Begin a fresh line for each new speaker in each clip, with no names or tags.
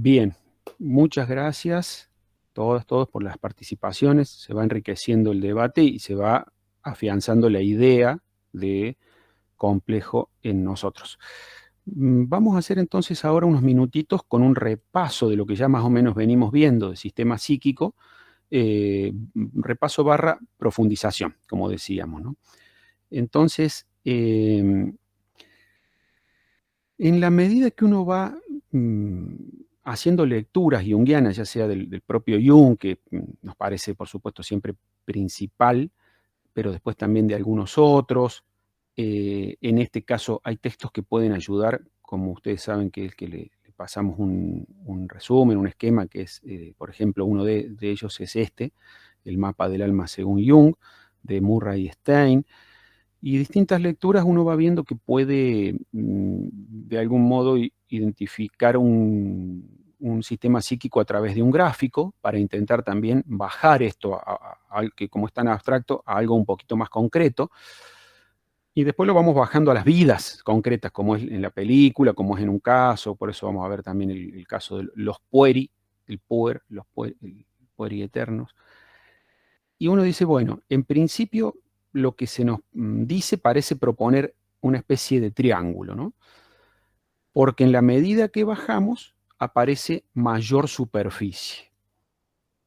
Bien, muchas gracias todos por las participaciones. Se va enriqueciendo el debate y se va afianzando la idea de complejo en nosotros. Vamos a hacer entonces ahora unos minutitos con un repaso de lo que ya más o menos venimos viendo del sistema psíquico, repaso barra profundización, como decíamos, ¿no? Entonces, en la medida que uno va haciendo lecturas junguianas, ya sea del propio Jung, que nos parece, por supuesto, siempre principal, pero después también de algunos otros. En este caso hay textos que pueden ayudar, como ustedes saben que es que le pasamos un resumen, un esquema, que es, por ejemplo, uno de ellos es este, el mapa del alma según Jung, de Murray y Stein. Y distintas lecturas uno va viendo que puede, de algún modo, identificar un sistema psíquico a través de un gráfico para intentar también bajar esto, que como es tan abstracto, a algo un poquito más concreto. Y después lo vamos bajando a las vidas concretas, como es en la película, como es en un caso. Por eso vamos a ver también el caso de los pueri, el pueri eternos. Y uno dice, bueno, en principio lo que se nos dice parece proponer una especie de triángulo, ¿no? Porque en la medida que bajamos aparece mayor superficie.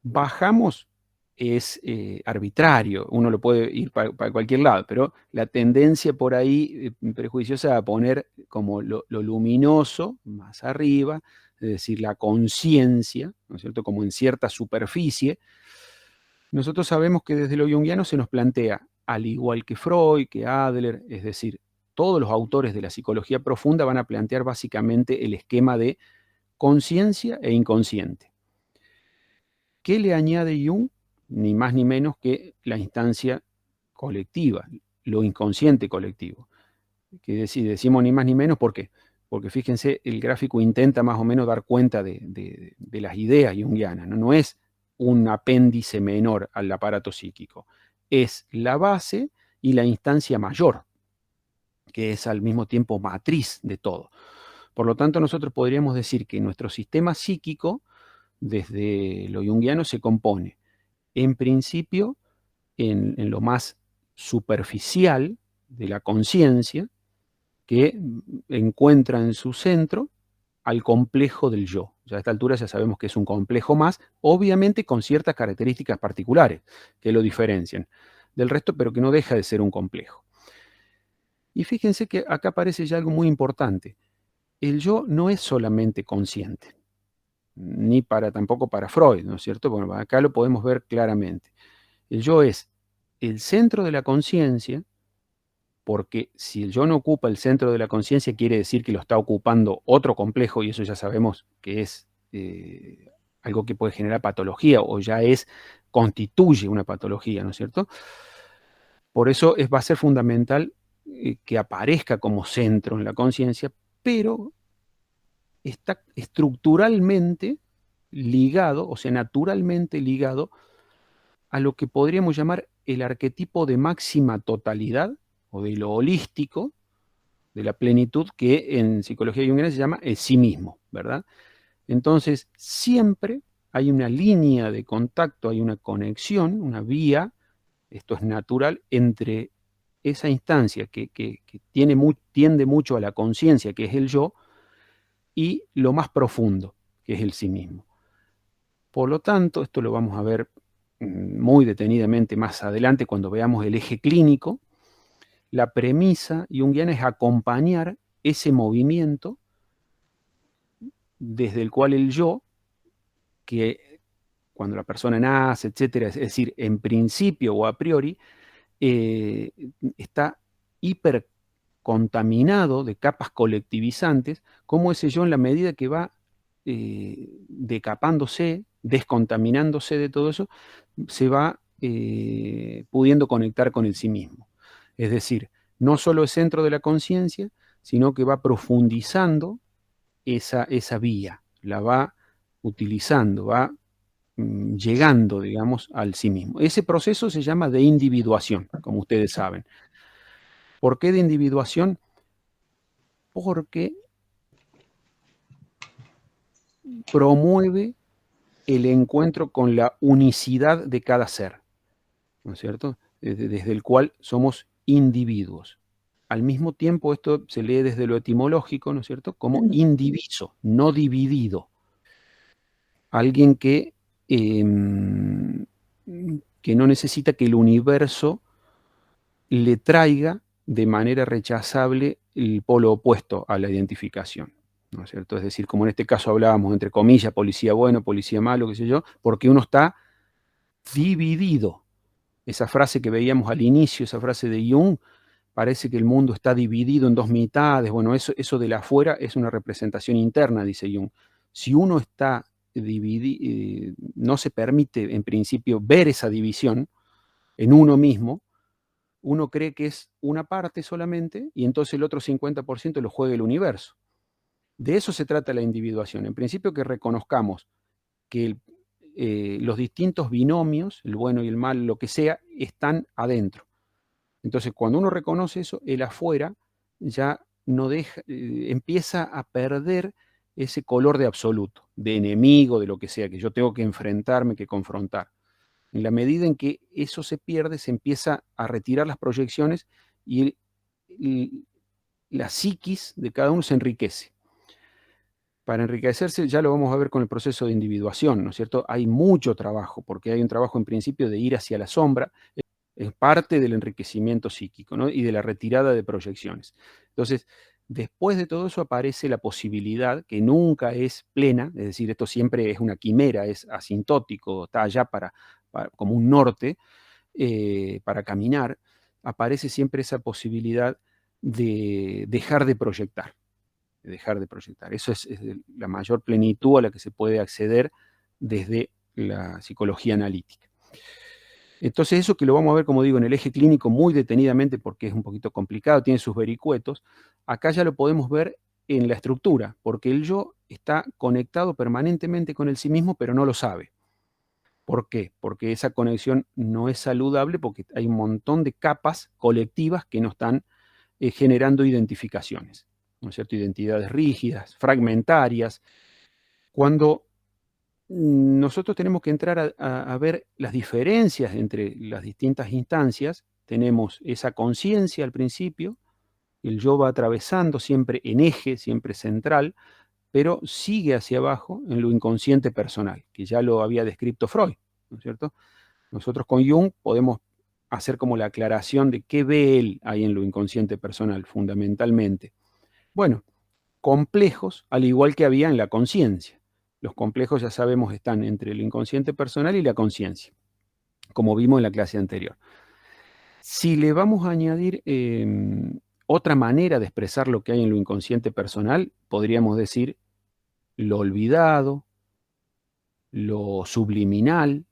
Bajamos es arbitrario, uno lo puede ir para cualquier lado, pero la tendencia por ahí prejuiciosa a poner como lo luminoso más arriba, es decir, la conciencia, ¿no es cierto?, como en cierta superficie. Nosotros sabemos que desde lo junguiano se nos plantea, al igual que Freud, que Adler, es decir, todos los autores de la psicología profunda van a plantear básicamente el esquema de conciencia e inconsciente. ¿Qué le añade Jung? Ni más ni menos que la instancia colectiva, lo inconsciente colectivo. Que decimos ni más ni menos, ¿por qué? Porque fíjense, el gráfico intenta más o menos dar cuenta de las ideas junguianas, ¿no? No es un apéndice menor al aparato psíquico, es la base y la instancia mayor, que es al mismo tiempo matriz de todo. Por lo tanto, nosotros podríamos decir que nuestro sistema psíquico, desde lo junguiano, se compone, en principio, en lo más superficial de la conciencia, que encuentra en su centro al complejo del yo. Ya a esta altura ya sabemos que es un complejo más, obviamente con ciertas características particulares que lo diferencian del resto, pero que no deja de ser un complejo. Y fíjense que acá aparece ya algo muy importante. El yo no es solamente consciente, ni tampoco para Freud, ¿no es cierto? Bueno, acá lo podemos ver claramente. El yo es el centro de la conciencia, porque si el yo no ocupa el centro de la conciencia, quiere decir que lo está ocupando otro complejo, y eso ya sabemos que es algo que puede generar patología, o ya constituye una patología, ¿no es cierto? Por eso va a ser fundamental que aparezca como centro en la conciencia, pero está estructuralmente ligado, o sea, naturalmente ligado a lo que podríamos llamar el arquetipo de máxima totalidad, o de lo holístico, de la plenitud, que en psicología junguiana se llama el sí mismo, ¿verdad? Entonces, siempre hay una línea de contacto, hay una conexión, una vía, esto es natural, entre esa instancia que tiende mucho a la conciencia, que es el yo, y lo más profundo, que es el sí mismo. Por lo tanto, esto lo vamos a ver muy detenidamente más adelante cuando veamos el eje clínico. La premisa junguiana es acompañar ese movimiento desde el cual el yo, que cuando la persona nace, etcétera, es decir, en principio o a priori, está hipercontaminado de capas colectivizantes, como ese yo, en la medida que va decapándose, descontaminándose de todo eso, se va pudiendo conectar con el sí mismo. Es decir, no solo es centro de la conciencia, sino que va profundizando esa vía, la va utilizando, va llegando, digamos, al sí mismo. Ese proceso se llama de individuación, como ustedes saben. ¿Por qué de individuación? Porque promueve el encuentro con la unicidad de cada ser, ¿no es cierto? Desde el cual somos individuos. Al mismo tiempo, esto se lee desde lo etimológico, ¿no es cierto?, como indiviso, no dividido. Alguien que no necesita que el universo le traiga de manera rechazable el polo opuesto a la identificación, ¿no es cierto? Es decir, como en este caso hablábamos, entre comillas, policía bueno, policía malo, qué sé yo, porque uno está dividido. Esa frase que veíamos al inicio, esa frase de Jung, parece que el mundo está dividido en dos mitades. Bueno, eso de la afuera es una representación interna, dice Jung. Si uno está dividido, no se permite en principio ver esa división en uno mismo, uno cree que es una parte solamente y entonces el otro 50% lo juega el universo. De eso se trata la individuación. En principio que reconozcamos que los distintos binomios, el bueno y el mal, lo que sea, están adentro. Entonces, cuando uno reconoce eso, el afuera ya no deja, empieza a perder ese color de absoluto, de enemigo, de lo que sea, que yo tengo que enfrentarme, que confrontar. En la medida en que eso se pierde, se empieza a retirar las proyecciones y la psiquis de cada uno se enriquece. Para enriquecerse, ya lo vamos a ver con el proceso de individuación, ¿no es cierto? Hay mucho trabajo, porque hay un trabajo en principio de ir hacia la sombra, es parte del enriquecimiento psíquico, ¿no? Y de la retirada de proyecciones. Entonces, después de todo eso aparece la posibilidad, que nunca es plena, es decir, esto siempre es una quimera, es asintótico, está allá como un norte, para caminar, aparece siempre esa posibilidad de dejar de proyectar, Eso es la mayor plenitud a la que se puede acceder desde la psicología analítica. Entonces eso que lo vamos a ver, como digo, en el eje clínico muy detenidamente porque es un poquito complicado, tiene sus vericuetos, acá ya lo podemos ver en la estructura, porque el yo está conectado permanentemente con el sí mismo, pero no lo sabe. ¿Por qué? Porque esa conexión no es saludable porque hay un montón de capas colectivas que no están generando identificaciones, ¿no es cierto? Identidades rígidas, fragmentarias. Cuando nosotros tenemos que entrar a ver las diferencias entre las distintas instancias, tenemos esa conciencia al principio, el yo va atravesando siempre en eje, siempre central, pero sigue hacia abajo en lo inconsciente personal, que ya lo había descrito Freud, ¿no es cierto? Nosotros con Jung podemos hacer como la aclaración de qué ve él ahí en lo inconsciente personal, fundamentalmente. Bueno, complejos, al igual que había en la conciencia. Los complejos, ya sabemos, están entre el inconsciente personal y la conciencia, como vimos en la clase anterior. Si le vamos a añadir otra manera de expresar lo que hay en lo inconsciente personal, podríamos decir lo olvidado, lo subliminal,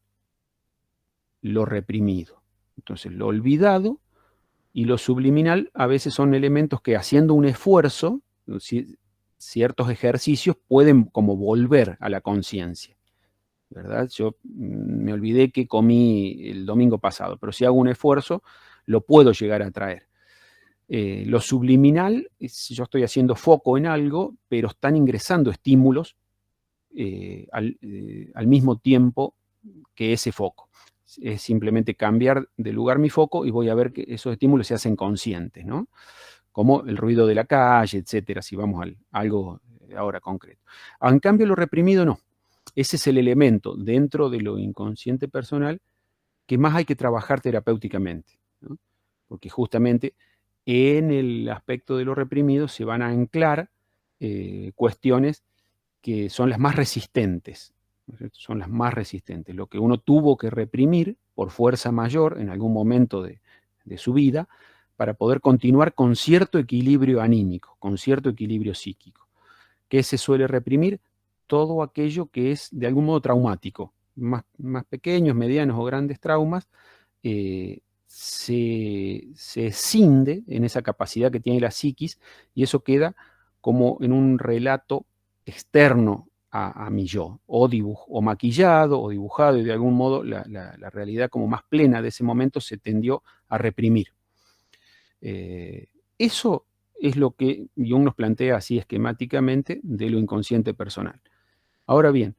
lo reprimido. Entonces, lo olvidado y lo subliminal a veces son elementos que, haciendo un esfuerzo, ciertos ejercicios pueden como volver a la conciencia, ¿verdad? Yo me olvidé que comí el domingo pasado, pero si hago un esfuerzo, lo puedo llegar a traer. Lo subliminal es, yo estoy haciendo foco en algo, pero están ingresando estímulos al mismo tiempo que ese foco. Es simplemente cambiar de lugar mi foco y voy a ver que esos estímulos se hacen conscientes, ¿no? Como el ruido de la calle, etcétera, si vamos a algo ahora concreto. En cambio, lo reprimido no. Ese es el elemento dentro de lo inconsciente personal que más hay que trabajar terapéuticamente, ¿no? Porque justamente en el aspecto de lo reprimido se van a anclar cuestiones que son las más resistentes, ¿no es cierto? Son las más resistentes. Lo que uno tuvo que reprimir por fuerza mayor en algún momento de su vida para poder continuar con cierto equilibrio anímico, con cierto equilibrio psíquico. ¿Qué se suele reprimir? Todo aquello que es de algún modo traumático, más pequeños, medianos o grandes traumas, se escinde en esa capacidad que tiene la psiquis y eso queda como en un relato externo a mi yo, o maquillado o dibujado, y de algún modo la realidad como más plena de ese momento se tendió a reprimir. Eso es lo que Jung nos plantea así esquemáticamente de lo inconsciente personal. Ahora bien,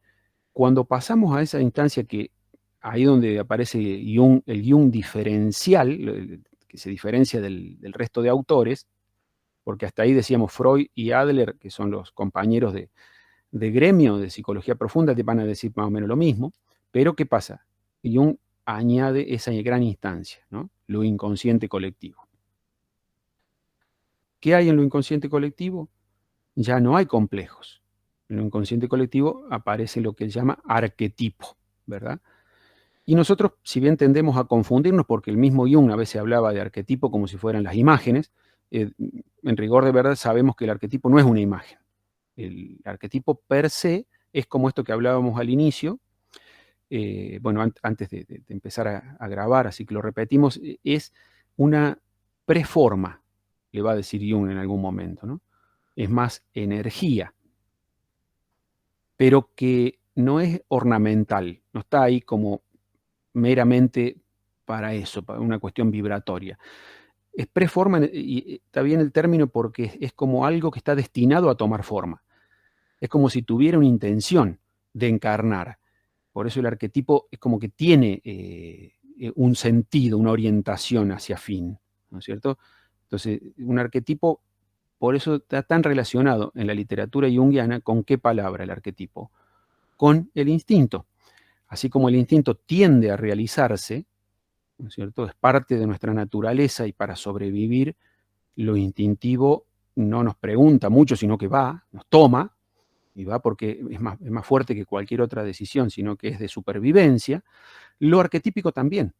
cuando pasamos a esa instancia ahí donde aparece Jung, el Jung diferencial, que se diferencia del resto de autores, porque hasta ahí decíamos Freud y Adler, que son los compañeros de gremio de psicología profunda, te van a decir más o menos lo mismo, pero ¿qué pasa? Jung añade esa gran instancia, ¿no? Lo inconsciente colectivo. ¿Qué hay en lo inconsciente colectivo? Ya no hay complejos. En lo inconsciente colectivo aparece lo que él llama arquetipo, ¿verdad? Y nosotros, si bien tendemos a confundirnos, porque el mismo Jung a veces hablaba de arquetipo como si fueran las imágenes, en rigor de verdad sabemos que el arquetipo no es una imagen. El arquetipo per se es como esto que hablábamos al inicio, bueno, antes de empezar a grabar, así que lo repetimos, es una preforma, le va a decir Jung en algún momento, ¿no? Es más energía, pero que no es ornamental, no está ahí como meramente para eso, para una cuestión vibratoria. Es preforma, y está bien el término porque es como algo que está destinado a tomar forma. Es como si tuviera una intención de encarnar. Por eso el arquetipo es como que tiene un sentido, una orientación hacia fin, ¿no es cierto? Entonces, un arquetipo, por eso está tan relacionado en la literatura junguiana con qué palabra el arquetipo, con el instinto. Así como el instinto tiende a realizarse, ¿no es cierto? Es parte de nuestra naturaleza y para sobrevivir, lo instintivo no nos pregunta mucho, sino que va, nos toma, y va porque es más fuerte que cualquier otra decisión, sino que es de supervivencia. Lo arquetípico también.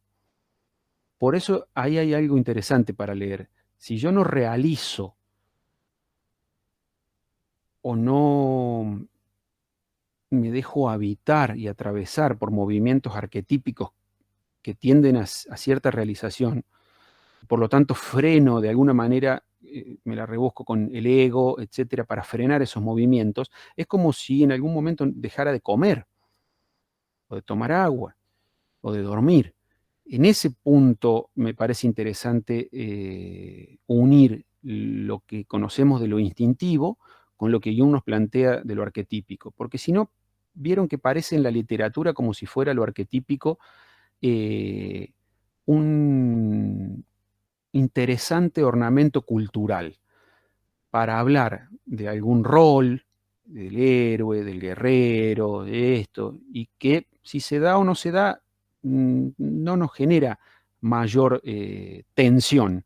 Por eso ahí hay algo interesante para leer. Si yo no realizo o no me dejo habitar y atravesar por movimientos arquetípicos que tienden a cierta realización, por lo tanto freno de alguna manera, me la rebusco con el ego, etcétera, para frenar esos movimientos, es como si en algún momento dejara de comer, o de tomar agua, o de dormir. En ese punto me parece interesante unir lo que conocemos de lo instintivo con lo que Jung nos plantea de lo arquetípico, porque si no, vieron que parece en la literatura como si fuera lo arquetípico eh, un interesante ornamento cultural para hablar de algún rol, del héroe, del guerrero, de esto, y que si se da o no se da, no nos genera mayor tensión.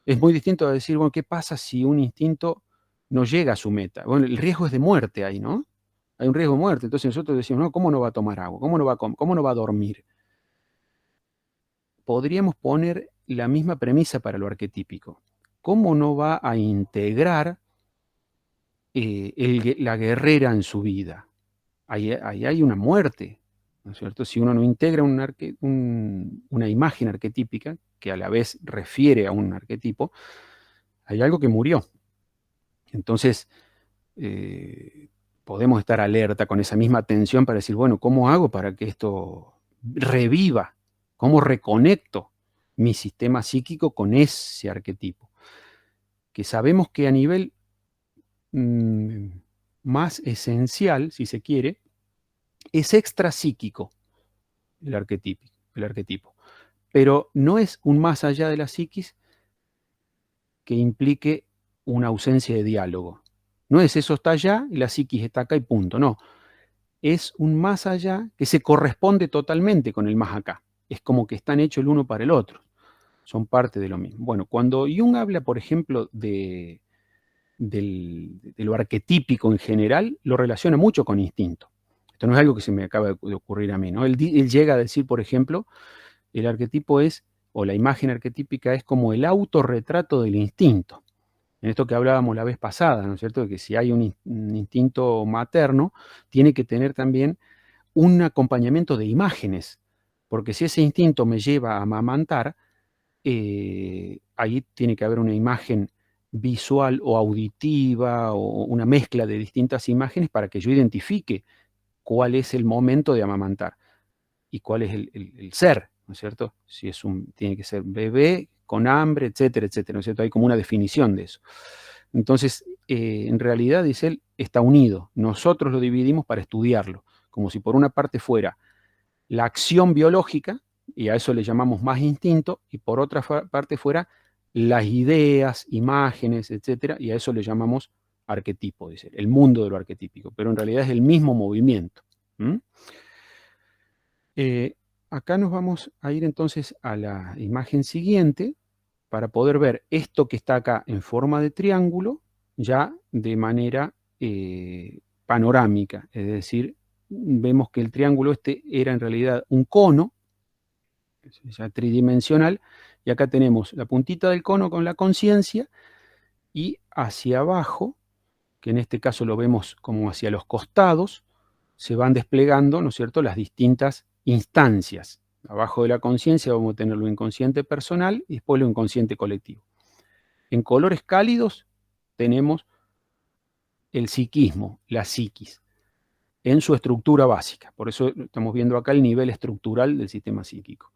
Es muy distinto a decir, bueno, ¿qué pasa si un instinto no llega a su meta? Bueno, el riesgo es de muerte ahí, ¿no? Hay un riesgo de muerte. Entonces nosotros decimos, no, ¿cómo no va a tomar agua? ¿Cómo no va a, cómo no va a dormir? Podríamos poner la misma premisa para lo arquetípico. ¿Cómo no va a integrar la guerrera en su vida? Ahí hay una muerte, ¿no es cierto? Si uno no integra una imagen arquetípica, que a la vez refiere a un arquetipo, hay algo que murió. Entonces, eh, podemos estar alerta con esa misma atención para decir, bueno, ¿cómo hago para que esto reviva? ¿Cómo reconecto mi sistema psíquico con ese arquetipo? Que sabemos que a nivel mm, más esencial, si se quiere, es extrapsíquico el arquetipo, pero no es un más allá de la psiquis que implique una ausencia de diálogo. No es eso está allá y la psiquis está acá y punto, no. Es un más allá que se corresponde totalmente con el más acá. Es como que están hechos el uno para el otro. Son parte de lo mismo. Bueno, cuando Jung habla, por ejemplo, de lo arquetípico en general, lo relaciona mucho con instinto. Esto no es algo que se me acaba de ocurrir a mí, ¿no? Él llega a decir, por ejemplo, el arquetipo es, o la imagen arquetípica es como el autorretrato del instinto. En esto que hablábamos la vez pasada, ¿no es cierto? De que si hay un instinto materno, tiene que tener también un acompañamiento de imágenes, porque si ese instinto me lleva a amamantar, ahí tiene que haber una imagen visual o auditiva o una mezcla de distintas imágenes para que yo identifique cuál es el momento de amamantar y cuál es el ser, ¿no es cierto? Si es tiene que ser bebé con hambre, etcétera, etcétera, ¿no es cierto? Hay como una definición de eso. Entonces, en realidad, dice él, está unido. Nosotros lo dividimos para estudiarlo, como si por una parte fuera la acción biológica, y a eso le llamamos más instinto, y por otra parte fuera las ideas, imágenes, etcétera, y a eso le llamamos arquetipo, dice, el mundo de lo arquetípico, pero en realidad es el mismo movimiento. Acá nos vamos a ir entonces a la imagen siguiente para poder ver esto que está acá en forma de triángulo ya de manera panorámica, es decir, vemos que el triángulo este era en realidad un cono, ya tridimensional, y acá tenemos la puntita del cono con la conciencia y hacia abajo, que en este caso lo vemos como hacia los costados, se van desplegando, ¿no es cierto?, las distintas instancias. Abajo de la conciencia vamos a tener lo inconsciente personal y después lo inconsciente colectivo. En colores cálidos tenemos el psiquismo, la psiquis, en su estructura básica. Por eso estamos viendo acá el nivel estructural del sistema psíquico.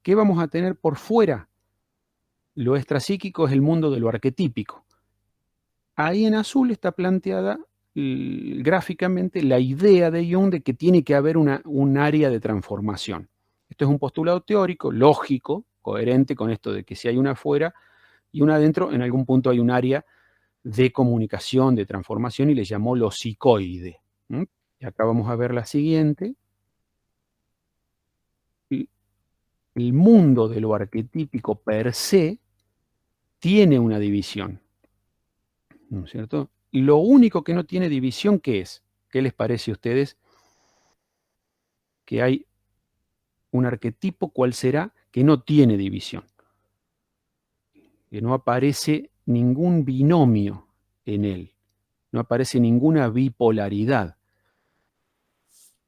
¿Qué vamos a tener por fuera? Lo extrapsíquico es el mundo de lo arquetípico. Ahí en azul está planteada gráficamente la idea de Jung de que tiene que haber un área de transformación. Esto es un postulado teórico, lógico, coherente con esto de que si hay una afuera y una adentro, en algún punto hay un área de comunicación, de transformación, y le llamó lo psicoide. Y acá vamos a ver la siguiente. El mundo de lo arquetípico per se tiene una división, ¿no es cierto? Lo único que no tiene división, ¿qué es? ¿Qué les parece a ustedes? Que hay un arquetipo, ¿cuál será? Que no tiene división, que no aparece ningún binomio en él, no aparece ninguna bipolaridad.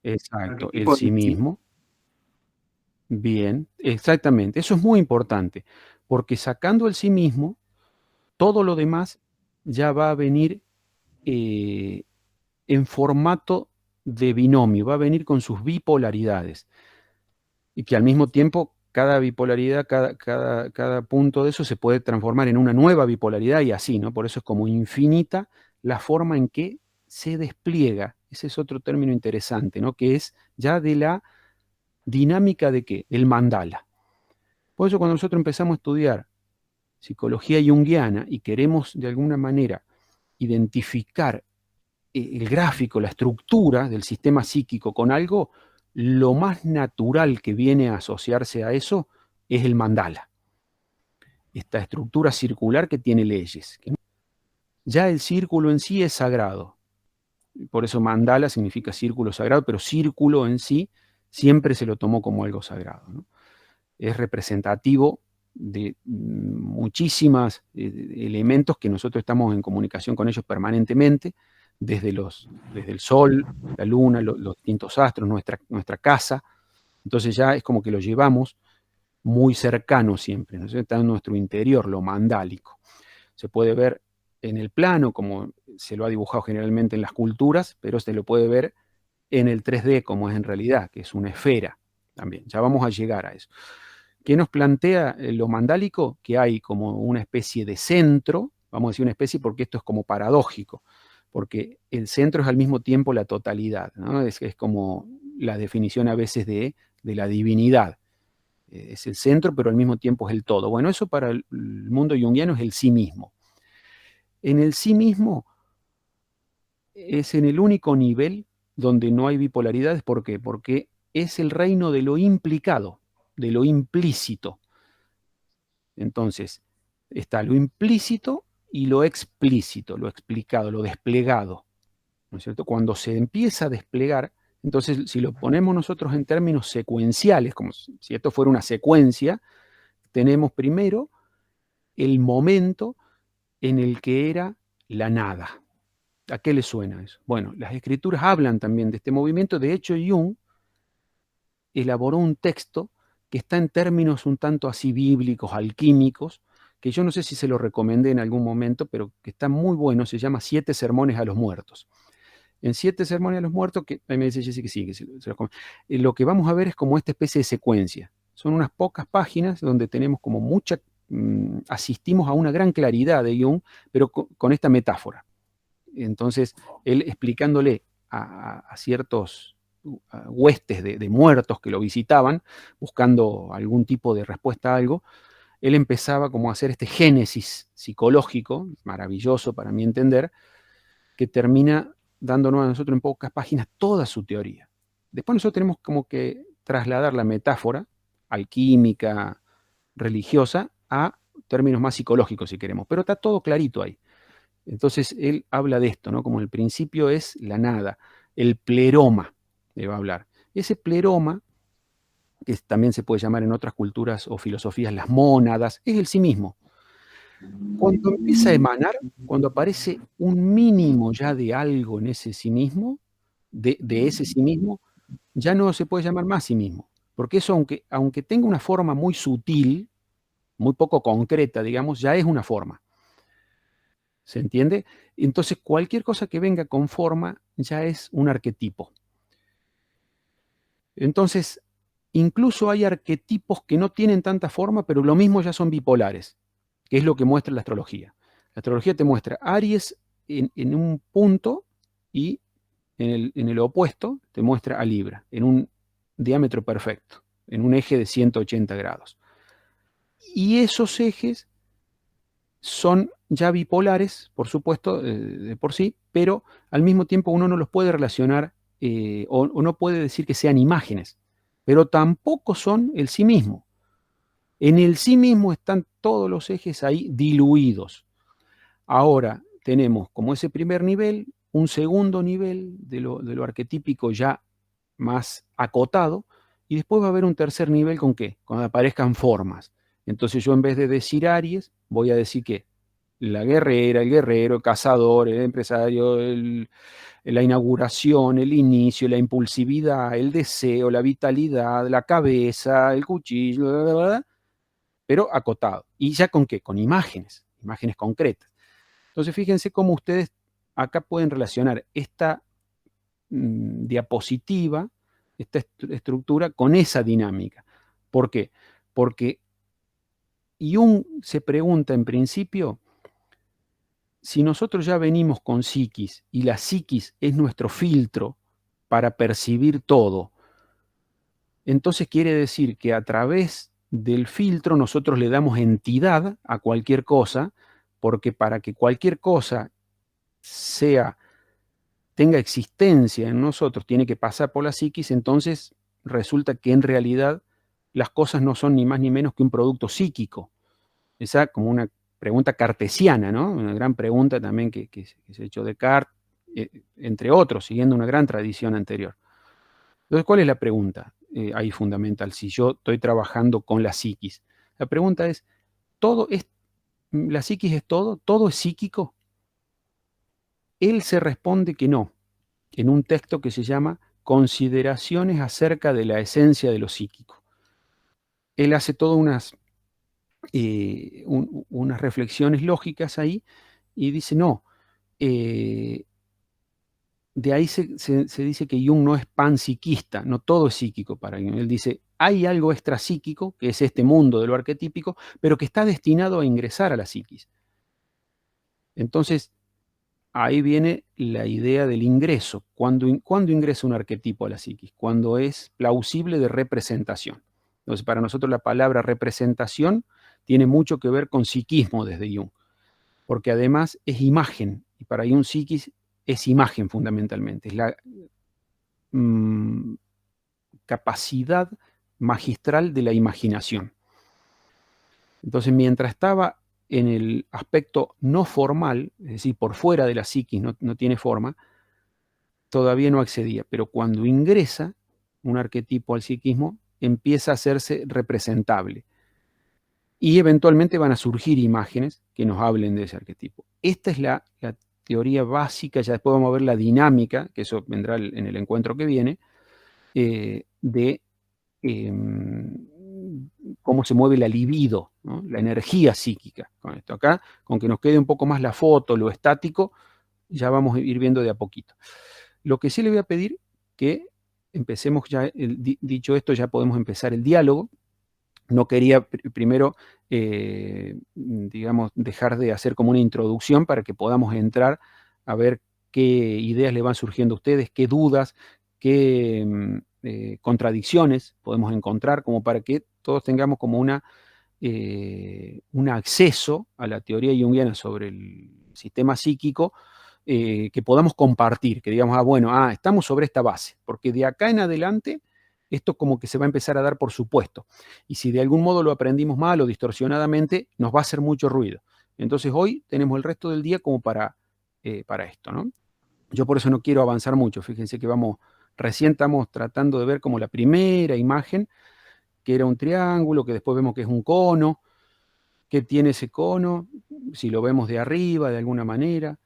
Exacto, el
Arquetipo
sí
de sí.
mismo. Bien, exactamente. Eso es muy importante, porque sacando el sí mismo, todo lo demás ya va a venir en formato de binomio, va a venir con sus bipolaridades. Y que al mismo tiempo cada bipolaridad, cada punto de eso se puede transformar en una nueva bipolaridad y así, ¿no? Por eso es como infinita la forma en que se despliega. Ese es otro término interesante, ¿no? Que es ya de la dinámica de ¿qué? Del mandala. Por eso cuando nosotros empezamos a estudiar psicología junguiana y queremos de alguna manera identificar el gráfico, la estructura del sistema psíquico con algo, lo más natural que viene a asociarse a eso es el mandala. Esta estructura circular que tiene leyes. Ya el círculo en sí es sagrado. Por eso mandala significa círculo sagrado, pero círculo en sí siempre se lo tomó como algo sagrado, ¿no? Es representativo de muchísimos elementos que nosotros estamos en comunicación con ellos permanentemente, desde el Sol, la Luna, los distintos astros, nuestra casa. Entonces ya es como que lo llevamos muy cercano siempre, ¿no? Está en nuestro interior, lo mandálico. Se puede ver en el plano, como se lo ha dibujado generalmente en las culturas, pero se lo puede ver en el 3D, como es en realidad, que es una esfera también. Ya vamos a llegar a eso. ¿Qué nos plantea lo mandálico? Que hay como una especie de centro, vamos a decir una especie porque esto es como paradójico, porque el centro es al mismo tiempo la totalidad, ¿no? Es como la definición a veces de la divinidad. Es el centro, pero al mismo tiempo es el todo. Bueno, eso para el mundo junguiano es el sí mismo. En el sí mismo es en el único nivel donde no hay bipolaridades. ¿Por qué? Porque es el reino de lo implicado, de lo implícito. Entonces, está lo implícito y lo explícito, lo explicado, lo desplegado, ¿no es cierto? Cuando se empieza a desplegar, entonces, si lo ponemos nosotros en términos secuenciales, como si esto fuera una secuencia, tenemos primero el momento en el que era la nada. ¿A qué le suena eso? Bueno, las escrituras hablan también de este movimiento. De hecho, Jung elaboró un texto que está en términos un tanto así bíblicos, alquímicos, que yo no sé si se lo recomendé en algún momento, pero que está muy bueno, se llama Siete Sermones a los Muertos. En Siete Sermones a los Muertos, que ahí me dice Jessy que sí, que lo que vamos a ver es como esta especie de secuencia. Son unas pocas páginas donde tenemos como asistimos a una gran claridad de Jung, pero con esta metáfora. Entonces, él explicándole a ciertos huestes de muertos que lo visitaban, buscando algún tipo de respuesta a algo, él empezaba como a hacer este génesis psicológico, maravilloso para mi entender, que termina dándonos a nosotros en pocas páginas toda su teoría. Después nosotros tenemos como que trasladar la metáfora alquímica, religiosa, a términos más psicológicos, si queremos, pero está todo clarito ahí. Entonces él habla de esto, ¿no? Como el principio es la nada, el pleroma, le va a hablar. Ese pleroma, que también se puede llamar en otras culturas o filosofías las mónadas, es el sí mismo. Cuando empieza a emanar, cuando aparece un mínimo ya de algo en ese sí mismo, de ese sí mismo, ya no se puede llamar más sí mismo. Porque eso, aunque tenga una forma muy sutil, muy poco concreta, digamos, ya es una forma. ¿Se entiende? Entonces, cualquier cosa que venga con forma ya es un arquetipo. Entonces, incluso hay arquetipos que no tienen tanta forma, pero lo mismo ya son bipolares, que es lo que muestra la astrología. La astrología te muestra Aries en un punto y en el opuesto te muestra a Libra, en un diámetro perfecto, en un eje de 180 grados. Y esos ejes son ya bipolares, por supuesto, de por sí, pero al mismo tiempo uno no los puede relacionar o no puede decir que sean imágenes, pero tampoco son el sí mismo. En el sí mismo están todos los ejes ahí diluidos. Ahora tenemos como ese primer nivel, un segundo nivel de lo arquetípico ya más acotado, y después va a haber un tercer nivel con qué, cuando aparezcan formas. Entonces yo en vez de decir Aries, voy a decir que la guerrera, el guerrero, el cazador, el empresario, la inauguración, el inicio, la impulsividad, el deseo, la vitalidad, la cabeza, el cuchillo, bla, bla, bla, pero acotado. ¿Y ya con qué? Con imágenes, imágenes concretas. Entonces fíjense cómo ustedes acá pueden relacionar esta diapositiva, esta estructura con esa dinámica. ¿Por qué? Porque Jung se pregunta en principio, si nosotros ya venimos con psiquis y la psiquis es nuestro filtro para percibir todo, entonces quiere decir que a través del filtro nosotros le damos entidad a cualquier cosa, porque para que cualquier cosa tenga existencia en nosotros, tiene que pasar por la psiquis, entonces resulta que en realidad las cosas no son ni más ni menos que un producto psíquico. Esa como una pregunta cartesiana, ¿no? Una gran pregunta también que se ha hecho Descartes, entre otros, siguiendo una gran tradición anterior. Entonces, ¿cuál es la pregunta ahí fundamental? Si yo estoy trabajando con la psiquis. La pregunta es, ¿la psiquis es todo? ¿Todo es psíquico? Él se responde que no, en un texto que se llama Consideraciones acerca de la esencia de lo psíquico. Él hace todas unas reflexiones lógicas ahí y dice, no, de ahí se dice que Jung no es panpsiquista, no todo es psíquico para Jung. Él dice, hay algo extrapsíquico, que es este mundo de lo arquetípico, pero que está destinado a ingresar a la psiquis. Entonces, ahí viene la idea del ingreso. ¿Cuándo ingresa un arquetipo a la psiquis? Cuando es plausible de representación. Entonces, para nosotros la palabra representación tiene mucho que ver con psiquismo desde Jung, porque además es imagen, y para Jung psiquis es imagen fundamentalmente, es la capacidad magistral de la imaginación. Entonces, mientras estaba en el aspecto no formal, es decir, por fuera de la psiquis, no tiene forma, todavía no accedía, pero cuando ingresa un arquetipo al psiquismo, empieza a hacerse representable. Y eventualmente van a surgir imágenes que nos hablen de ese arquetipo. Esta es la teoría básica, ya después vamos a ver la dinámica, que eso vendrá en el encuentro que viene, de cómo se mueve la libido, ¿no? La energía psíquica. Con esto acá, con que nos quede un poco más la foto, lo estático, ya vamos a ir viendo de a poquito. Lo que sí le voy a pedir que empecemos ya, dicho esto, ya podemos empezar el diálogo. No quería primero, digamos, dejar de hacer como una introducción para que podamos entrar a ver qué ideas le van surgiendo a ustedes, qué dudas, qué contradicciones podemos encontrar, como para que todos tengamos como un acceso a la teoría junguiana sobre el sistema psíquico, que podamos compartir, que digamos, bueno, estamos sobre esta base, porque de acá en adelante esto como que se va a empezar a dar por supuesto. Y si de algún modo lo aprendimos mal o distorsionadamente, nos va a hacer mucho ruido. Entonces hoy tenemos el resto del día como para esto, ¿no? Yo por eso no quiero avanzar mucho. Fíjense que recién estamos tratando de ver como la primera imagen, que era un triángulo, que después vemos que es un cono. ¿Qué tiene ese cono? Si lo vemos de arriba, de alguna manera,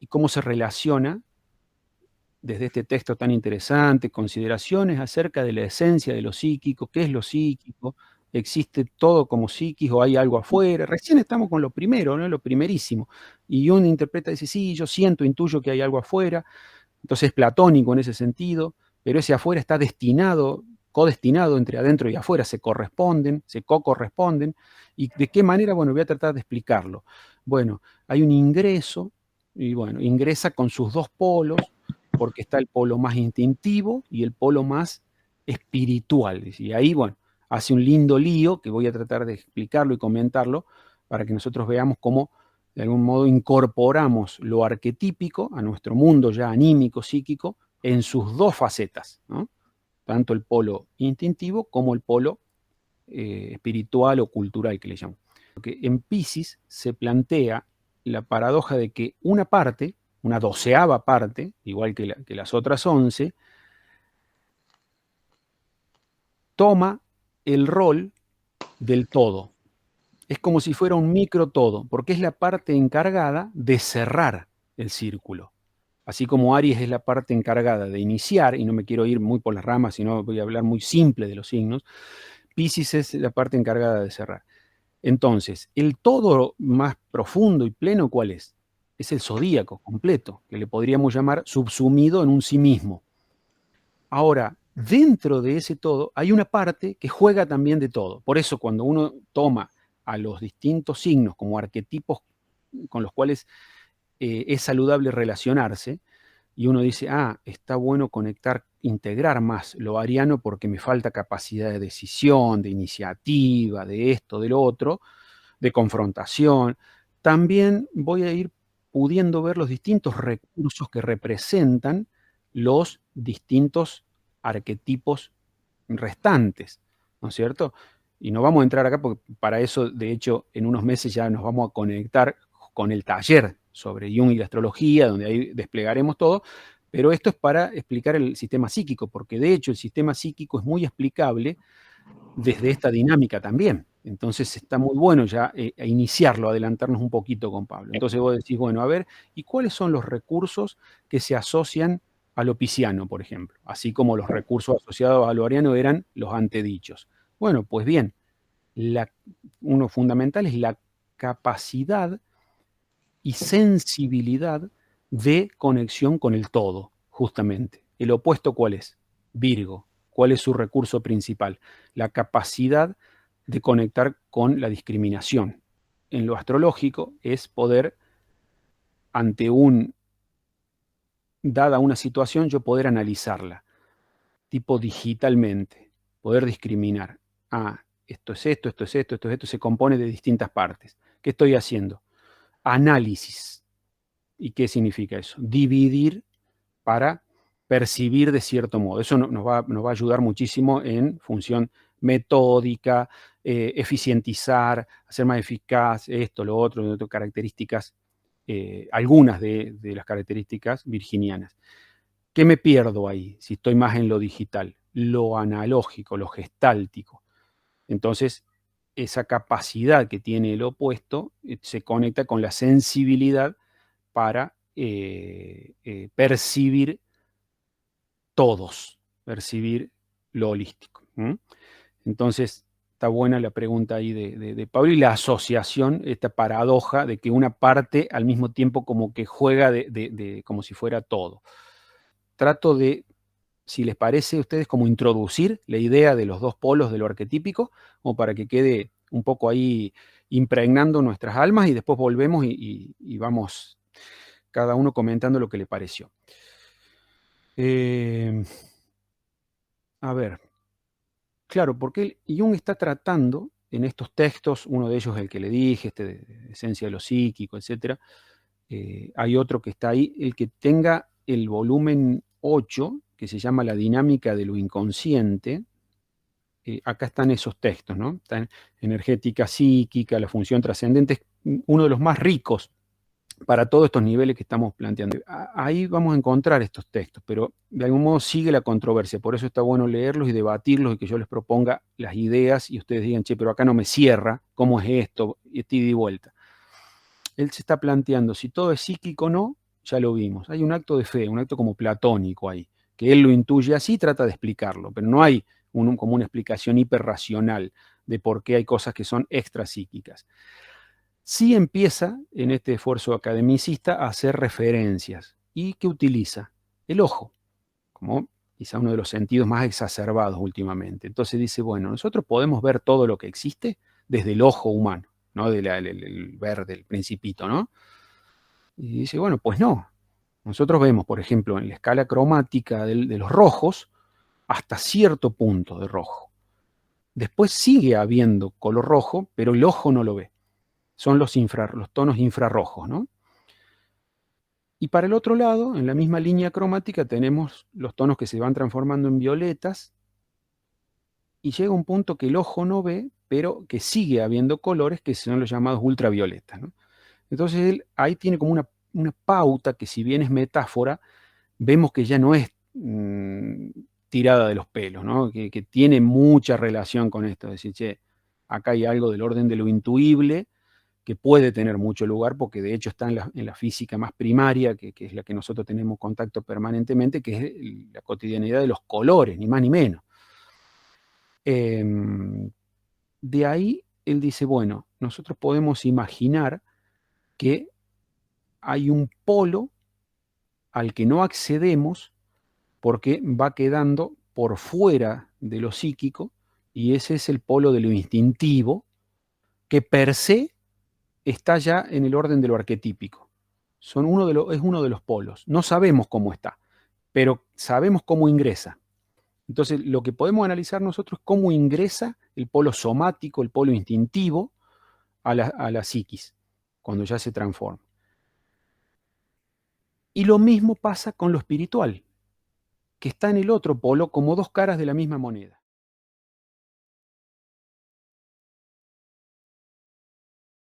y cómo se relaciona desde este texto tan interesante, consideraciones acerca de la esencia de lo psíquico, qué es lo psíquico, existe todo como psiquis o hay algo afuera. Recién estamos con lo primero, ¿no? Lo primerísimo. Y uno interpreta y dice, sí, yo siento, intuyo que hay algo afuera. Entonces es platónico en ese sentido, pero ese afuera está destinado, codestinado entre adentro y afuera, se corresponden, se co-corresponden. ¿Y de qué manera? Bueno, voy a tratar de explicarlo. Bueno, hay un ingreso, y bueno, ingresa con sus dos polos, porque está el polo más instintivo y el polo más espiritual. Y ahí, bueno, hace un lindo lío que voy a tratar de explicarlo y comentarlo para que nosotros veamos cómo de algún modo incorporamos lo arquetípico a nuestro mundo ya anímico, psíquico, en sus dos facetas, ¿no? Tanto el polo instintivo como el polo espiritual o cultural que le llamo. Porque en Piscis se plantea la paradoja de que una parte, una doceava parte, igual que las otras 11, toma el rol del todo. Es como si fuera un micro todo, porque es la parte encargada de cerrar el círculo. Así como Aries es la parte encargada de iniciar, y no me quiero ir muy por las ramas, sino voy a hablar muy simple de los signos, Piscis es la parte encargada de cerrar. Entonces, el todo más profundo y pleno, ¿cuál es? Es el zodíaco completo, que le podríamos llamar subsumido en un sí mismo. Ahora, dentro de ese todo hay una parte que juega también de todo. Por eso cuando uno toma a los distintos signos como arquetipos con los cuales es saludable relacionarse, y uno dice, está bueno conectar, integrar más lo ariano porque me falta capacidad de decisión, de iniciativa, de esto, de lo otro, de confrontación. También voy a ir pudiendo ver los distintos recursos que representan los distintos arquetipos restantes, ¿no es cierto? Y no vamos a entrar acá porque para eso, de hecho, en unos meses ya nos vamos a conectar con el taller sobre Jung y la astrología, donde ahí desplegaremos todo, pero esto es para explicar el sistema psíquico, porque de hecho el sistema psíquico es muy explicable desde esta dinámica también. Entonces está muy bueno ya iniciarlo, adelantarnos un poquito con Pablo. Entonces vos decís, bueno, a ver, ¿y cuáles son los recursos que se asocian a lo pisciano, por ejemplo? Así como los recursos asociados a lo ariano eran los antedichos. Bueno, pues bien, uno fundamental es la capacidad y sensibilidad de conexión con el todo, justamente. ¿El opuesto cuál es? Virgo. ¿Cuál es su recurso principal? La capacidad de conectar con la discriminación. En lo astrológico es poder, ante dada una situación, yo poder analizarla, tipo digitalmente, poder discriminar. Esto es esto, esto es esto, esto es esto, se compone de distintas partes. ¿Qué estoy haciendo? Análisis. ¿Y qué significa eso? Dividir para percibir de cierto modo. Eso nos va a ayudar muchísimo en función metódica, eficientizar, hacer más eficaz esto, lo otro, características, algunas de las características virginianas. ¿Qué me pierdo ahí si estoy más en lo digital? Lo analógico, lo gestáltico. Entonces, esa capacidad que tiene el opuesto se conecta con la sensibilidad para percibir todos, percibir lo holístico. Entonces, está buena la pregunta ahí de Pablo y la asociación, esta paradoja de que una parte al mismo tiempo como que juega como si fuera todo. Trato de, si les parece a ustedes, como introducir la idea de los dos polos de lo arquetípico, como para que quede un poco ahí impregnando nuestras almas y después volvemos y vamos cada uno comentando lo que le pareció. A ver, claro, porque Jung está tratando en estos textos, uno de ellos el que le dije, de Esencia de lo Psíquico, etcétera. Hay otro que está ahí, el que tenga el volumen 8, que se llama La dinámica de lo inconsciente. Acá están esos textos, ¿no? Están energética psíquica, la función trascendente, es uno de los más ricos para todos estos niveles que estamos planteando. Ahí vamos a encontrar estos textos, pero de algún modo sigue la controversia, por eso está bueno leerlos y debatirlos y que yo les proponga las ideas y ustedes digan, che, pero acá no me cierra, ¿cómo es esto? Y estoy de vuelta. Él se está planteando si todo es psíquico o no, ya lo vimos. Hay un acto de fe, un acto como platónico ahí, que él lo intuye así, trata de explicarlo, pero no hay como una explicación hiperracional de por qué hay cosas que son extrapsíquicas. Sí empieza en este esfuerzo academicista a hacer referencias. ¿Y qué utiliza? El ojo, como quizá uno de los sentidos más exacerbados últimamente. Entonces dice, bueno, nosotros podemos ver todo lo que existe desde el ojo humano, ¿no? El ver del principito, ¿no? Y dice, bueno, pues no. Nosotros vemos, por ejemplo, en la escala cromática de los rojos, hasta cierto punto de rojo. Después sigue habiendo color rojo, pero el ojo no lo ve. Son los tonos infrarrojos, ¿no? Y para el otro lado, en la misma línea cromática, tenemos los tonos que se van transformando en violetas y llega un punto que el ojo no ve, pero que sigue habiendo colores que son los llamados ultravioletas, ¿no? Entonces él ahí tiene como una pauta que, si bien es metáfora, vemos que ya no es tirada de los pelos, ¿no? Que tiene mucha relación con esto. Es decir, che, acá hay algo del orden de lo intuible que puede tener mucho lugar, porque de hecho está en la física más primaria, que es la que nosotros tenemos contacto permanentemente, que es la cotidianidad de los colores, ni más ni menos. De ahí él dice, bueno, nosotros podemos imaginar que hay un polo al que no accedemos porque va quedando por fuera de lo psíquico, y ese es el polo de lo instintivo, que per se está ya en el orden de lo arquetípico. Es uno de los polos. No sabemos cómo está, pero sabemos cómo ingresa. Entonces, lo que podemos analizar nosotros es cómo ingresa el polo somático, el polo instintivo, a la psiquis, cuando ya se transforma. Y lo mismo pasa con lo espiritual, que está en el otro polo como dos caras de la misma moneda.